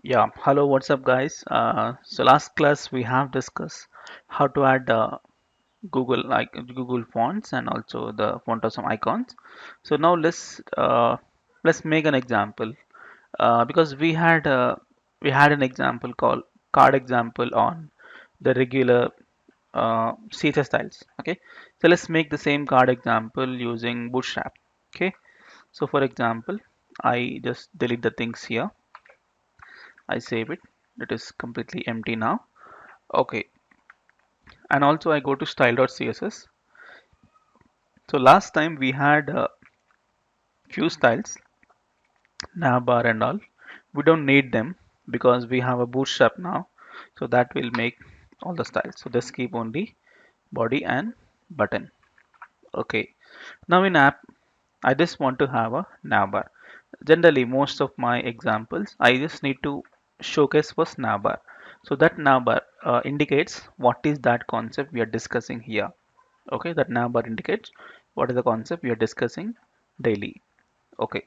Yeah, hello, what's up, guys? So last class we have discussed how to add Google fonts and also the font of some icons. So now let's make an example because we had an example called card example on the regular CSS styles. Okay, so let's make the same card example using Bootstrap. Okay, so for example, I just delete the things here. I save it. It is completely empty now. Okay, and also I go to style.css. So last time we had few styles, navbar and all. We don't need them because we have a bootstrap now. So that will make all the styles. So just keep only body and button. Okay. Now in app, I just want to have a navbar. Generally, most of my examples, I just need to showcase first navbar. So that navbar indicates what is that concept we are discussing here. Okay, that navbar indicates what is the concept we are discussing daily. Okay,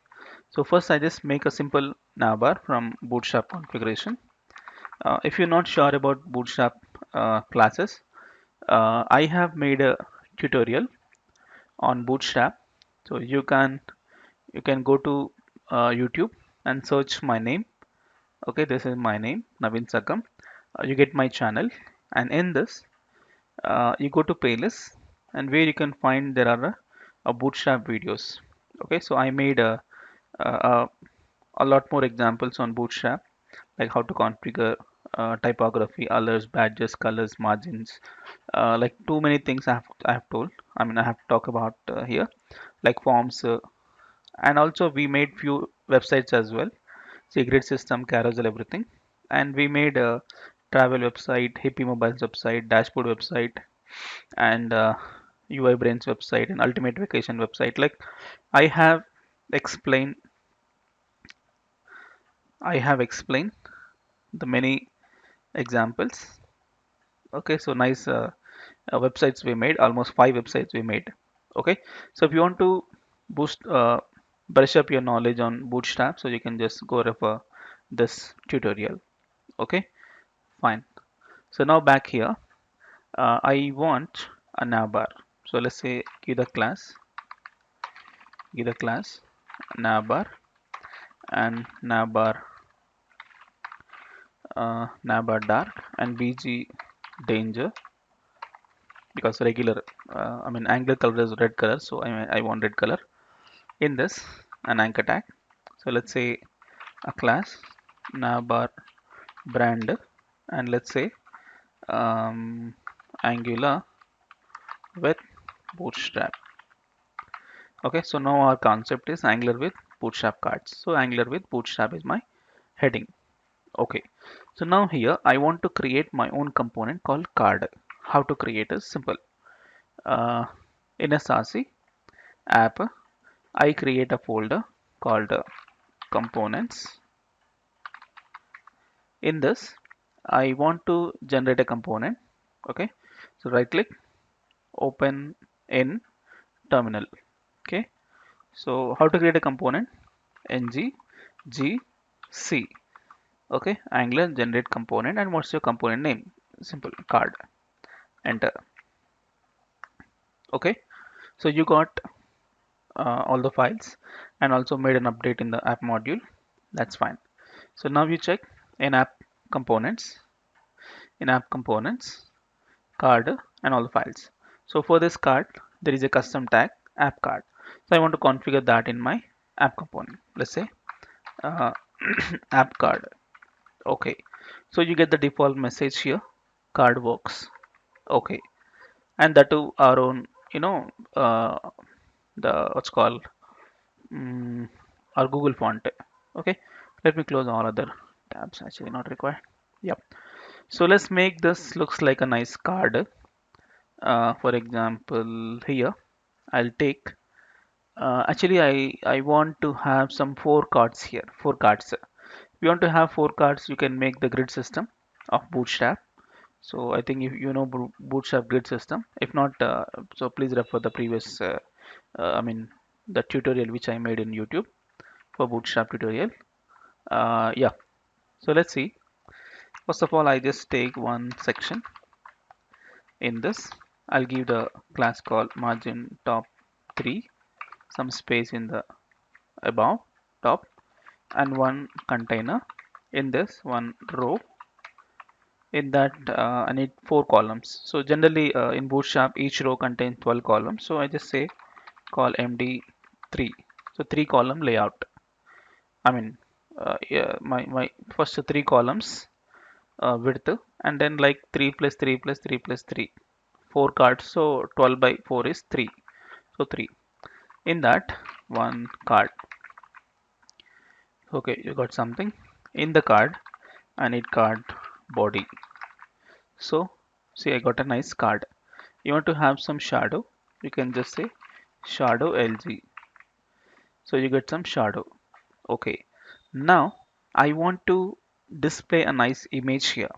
so first I just make a simple navbar from Bootstrap configuration. If you're not sure about Bootstrap classes, I have made a tutorial on Bootstrap. So you can go to YouTube and search my name. Okay, this is my name, Naveen Sakam. You get my channel, and in this, you go to playlist, and where you can find there are a Bootstrap videos. Okay, so I made a, a lot more examples on Bootstrap, like how to configure typography, colors, badges, colors, margins, like too many things I have told. I mean, I have to talk about here, like forms, and also we made few websites as well, secret system, carousel, everything, and we made a travel website, hippie mobiles website, dashboard website, and UI Brains website and Ultimate Vacation website. Like I have explained, I have explained the many examples. Okay, so nice websites we made, almost five websites we made. Okay, so if you want to boost, brush up your knowledge on Bootstrap, so you can just go refer this tutorial. Okay, fine. So now back here, I want a navbar. So let's say give the class navbar and navbar dark and bg danger because regular I mean angular color is red color, so I want red color in this an anchor tag. So let's say a class navbar brand, and let's say angular with bootstrap. Okay, so now our concept is angular with bootstrap cards. So angular with bootstrap is my heading. Okay, so now here I want to create my own component called card. How to create is simple. Uh, in a SASE app, I create a folder called components. In this, I want to generate a component. Okay, so right click, open in terminal. Okay, so how to create a component? Ng gc. Okay, Angular generate component, and what's your component name? Simple card. Enter. Okay, so you got all the files and also made an update in the app module. That's fine. So now you check in app components, card, and all the files. So for this card, there is a custom tag app card. So I want to configure that in my app component. Let's say uh, app card. Okay. So you get the default message here. Card works. Okay. And that to our own, uh, the what's called mm, our Google font. Okay. Let me close all other tabs. Actually, not required. Yep. So let's make this looks like a nice card. For example, here I'll take. Actually, I want to have some four cards here. Four cards. If you want to have four cards, you can make the grid system of Bootstrap. So I think if you know Bootstrap grid system. If not, so please refer the previous. I mean the tutorial which I made in YouTube for Bootstrap tutorial. Yeah. So let's see. First of all, I just take one section. In this, I'll give the class called margin top 3, some space in the above top, and one container. In this one row, in that I need 4 columns. So generally in Bootstrap each row contains 12 columns. So I just say call MD3. So 3 column layout. I mean yeah, my first 3 columns width, and then like 3 plus 3 plus 3 plus 3, 4 cards. So 12 by 4 is 3. So 3. In that one card. Okay, you got something. In the card I need card body. So see, I got a nice card. You want to have some shadow, you can just say shadow LG. So you get some shadow. Okay, now I want to display a nice image here.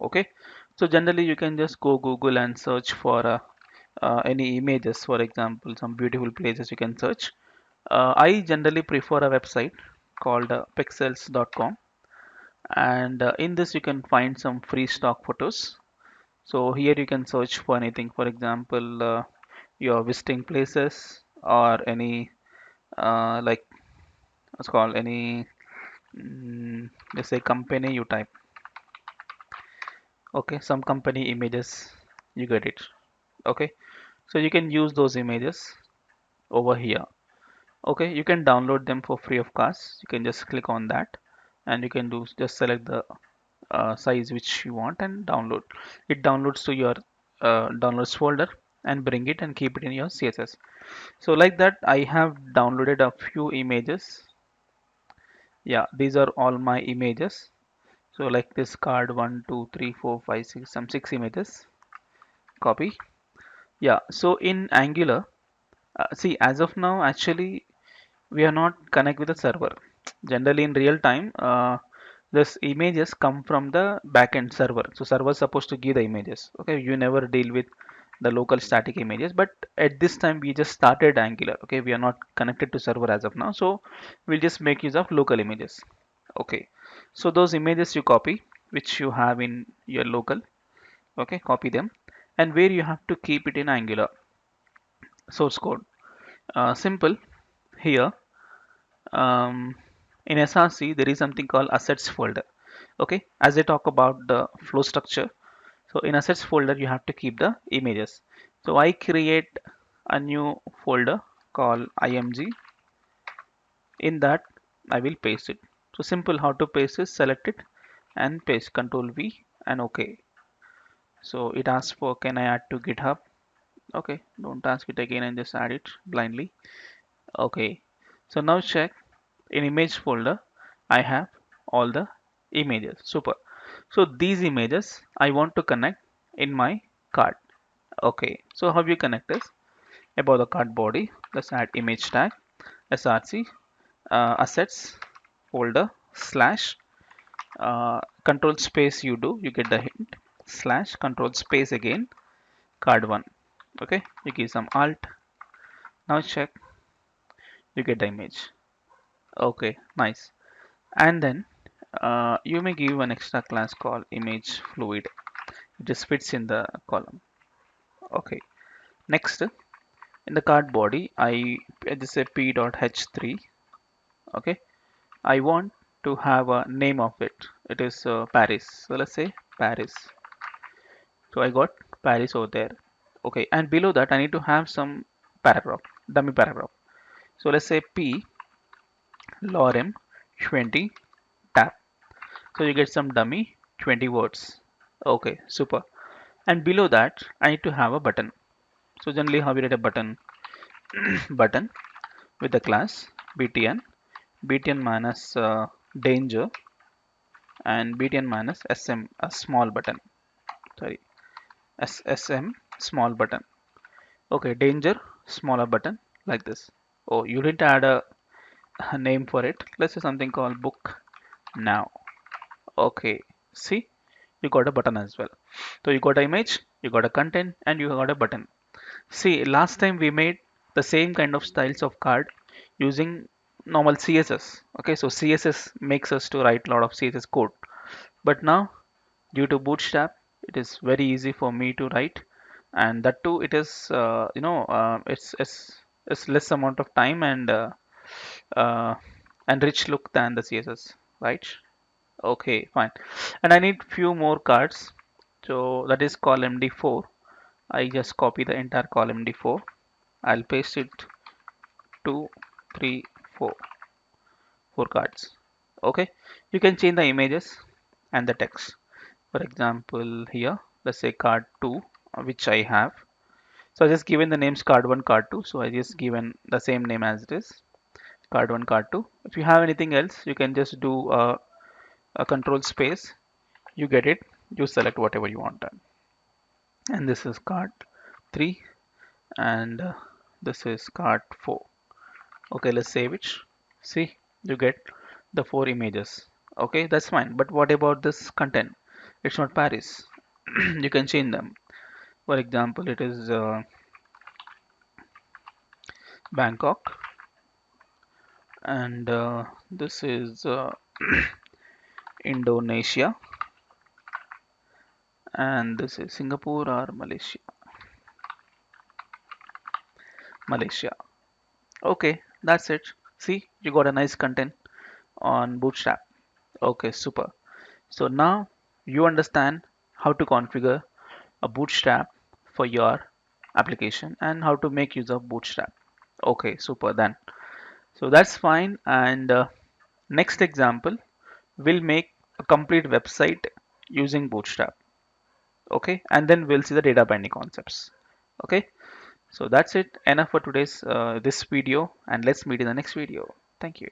Okay, so generally you can just go Google and search for any images. For example, some beautiful places you can search. I generally prefer a website called pixels.com, and in this you can find some free stock photos. So here you can search for anything. For example, your visiting places, or any like what's called any let's say company you type. Okay, some company images, you get it. Okay, so you can use those images over here. Okay, you can download them for free of cost. You can just click on that, and you can do just select the size which you want and download. It downloads to your downloads folder and bring it and keep it in your CSS. So like that I have downloaded a few images. Yeah, these are all my images. So like this card, 1 2 3 4 5 6, some 6 images. Copy. Yeah, so in Angular, see, as of now actually we are not connect with the server. Generally in real time this images come from the backend server. So server is supposed to give the images. Okay, you never deal with the local static images, but at this time we just started Angular. Okay, we are not connected to server as of now, so we'll just make use of local images. Okay, so those images you copy, which you have in your local. Okay, copy them, and where you have to keep it in Angular source code. Simple here. In SRC there is something called assets folder. Okay, as I talk about the flow structure, so in assets folder you have to keep the images. So I create a new folder called img. In that I will paste it. So simple how to paste is select it and paste, control V and OK. So it asks for can I add to GitHub. Okay, don't ask it again and just add it blindly. Okay, so now check in image folder I have all the images. Super. So these images I want to connect in my card. Okay, so how you connect this? About the card body, let's add image tag src assets folder slash control space you do, you get the hint, slash control space again card one. Okay, you give some alt. Now check, you get the image. Okay, nice. And then you may give an extra class called image fluid. It just fits in the column. Okay, next in the card body I just say p.h3. Okay, I want to have a name of it. It is Paris. So let's say Paris. So I got Paris over there. Okay, and below that I need to have some paragraph, dummy paragraph. So let's say P lorem 20 tab. So you get some dummy 20 words. Okay, super. And below that I need to have a button. So generally how we write a button? Button with the class btn, btn minus danger, and btn minus sm, a small button. Sorry, SSM small button. Okay, danger smaller button like this. Oh, you didn't add a name for it. Let's say something called book now. Okay, see, you got a button as well. So you got an image, you got a content, and you got a button. See, last time we made the same kind of styles of card using normal CSS. Okay, so CSS makes us to write a lot of CSS code, but now due to Bootstrap, it is very easy for me to write, and that too it is it's less amount of time uh, and rich look than the CSS, right? Okay, fine. And I need few more cards, so that is column D4. I just copy the entire column D4. I'll paste it two, three, four cards. Okay, you can change the images and the text. For example, here, let's say card 2, which I have. So I just given the names card 1, card 2. So I just given the same name as it is, card 1, card 2. If you have anything else, you can just do a control space. You get it. You select whatever you want done. And this is card 3 and this is card 4. Okay, let's save it. See, you get the 4 images. Okay, that's fine. But what about this content? It's not Paris. You can change them. For example, it is Bangkok, and this is Indonesia, and this is Singapore or Malaysia. Malaysia. Okay, that's it. See, you got a nice content on Bootstrap. Okay, super. So now you understand how to configure a Bootstrap for your application and how to make use of Bootstrap. Okay, super then. So that's fine. And next example, we'll make a complete website using Bootstrap. Okay, and then we'll see the data binding concepts. Okay, so that's it. Enough for today's this video, and let's meet in the next video. Thank you.